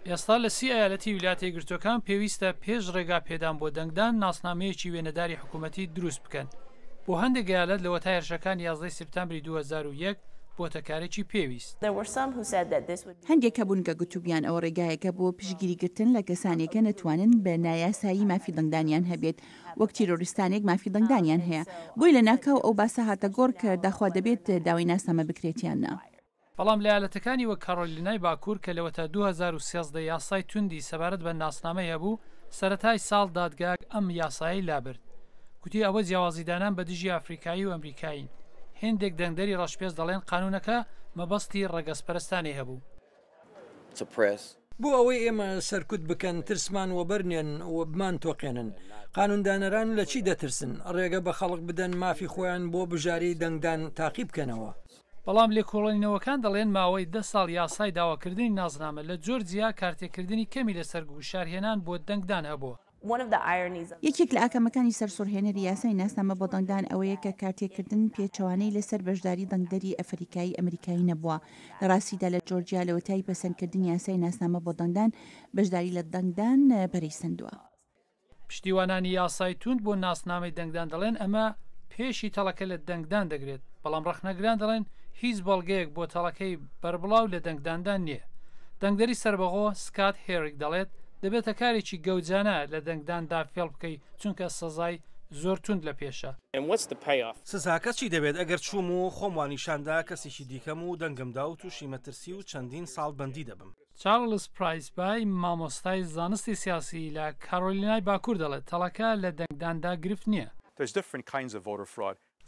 ئێستا لە سی ئایالەتی ویلایەتە یەکگرتووەکان پێویستە پێش ڕێگا پێدان بۆ دەنگدان ناسنامەیەکی وێنەداری حکوومەتی دروست بکەن. بۆ هەندێک ئایالەت لە وەتای هێرشەکان 11 سپتامبری 2001 بۆتەکارێکی پێویست. هەندێک هەبوون کە گوتوبیان ئەوە ڕێگایەکە بۆ پشگیریگرتن لە کەسانێکە نەتوانن بە نایاسایی مافی دەنگدانیان هەبێت وەک تیرۆریستانێک مافی دەنگدانیان هەیە بۆی لە ناکاو ئەو باسە هاتە گۆڕ کە داخوا دەبێت داوای ناسنامە بکرێتیاننا. بەڵام لە ایالەتەکانی وەک کارۆلینای باکوور کە لەوەتا 2013 یاسای توندی سەبارەت بە ناسنامە هەبوو سەرەتای ساڵ دادگاک ئەم یاسایی لابرد. گوتی ئەوە جیاوازیدانان بە دژی ئافریقایی و ئەمریکاین. هێندێک دەنگدەری ڕەشپێز دەڵێن قانونەکە مەبەستی ڕەگەزپەرستانی هەبوو. بۆ ئەوەی ئێمە سەرکوت بکەن ترسمان وەبەرنێن و بمان تۆقێنن. قانوندانەران لە چی دەترسن؟ ڕێگە بە خەڵک بدەن مافی خۆیان بۆ بژاری دەنگدان تاقی بکەنەوە. بەڵام لێکۆڵینەوەکان دەڵێن ماوەی 10 ساڵ یاسای داواکردنی نازنامە لە جۆرجیا کارتێکردنی کەمی لەسەر گوشارهێنان بۆ دەنگدان هەبووە. یەکێک لە ئاکەمەکانی سەرسوڕهێنەری یاسای ناسنامە بۆ دەنگدان ئەوەیە کە کارتێکردن پێچەوانەی لەسەر بەشداری دەنگدەری ئەفریقایی ئەمریکایی نەبووە. لە ڕاستیدا لە جۆرجیا لەوەتای پەسەندکردنی یاسای ناسنامە بۆ دەنگدان بەشداری لە دەنگدان بەرەیسەندووە. پشتیوانانی یاسای توند بۆ ناسنامەی دەنگدان دەڵێن ئەمە پێشی تەڵەکە لە دەنگدان دەگرێت، بەڵام ڕەخنەگران دەڵێن هیچ بەڵگەیەک بۆ تەڵەکەی بەربڵاو لە دەنگداندان نییە. دەنگدەری سەربەغۆ سکات هێریک دەڵێت دەبێتە کارێکی گەوجانە لە دەنگداندا فێڵ بکەیت چونکە سزای زۆر توند لە پێشە. سزاکە چی دەبێت ئەگەر چووم و خۆموانیشاندا کەسێکی دیکەم و دەنگمدا و تووشی مەترسی و چەندین ساڵ بەندی دەبم. چارلز پرایس بای مامۆستای زانستی سیاسی لە کارۆلینای باکوور دەڵێت تەڵەکە لە دەنگداندا گرفت نییە.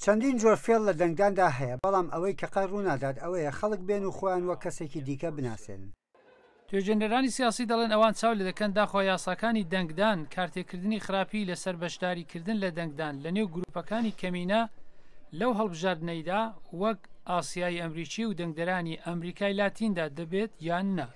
چەندین جۆر فێڵ لە دەنگداندا هەیە، بەڵام ئەوەی کە قەر ڕوونادات ئەوەیە خەڵک بێن و خۆیان وە کەسێکی دیکە بناسێن. توێژێنەرانی سیاسی دەڵێن ئەوان چاو لە دەکەن داخوا یاساکانی دەنگدان کارتێکردنی خراپی لەسەر بەشداریکردن لە دەنگدان لە نێو گروپەکانی کەمینە لەو هەڵبژاردنەیدا وەک ئاسیایی ئەمریکی و دەنگدەرانی ئەمریکای لاتیندا دەبێت یان نە.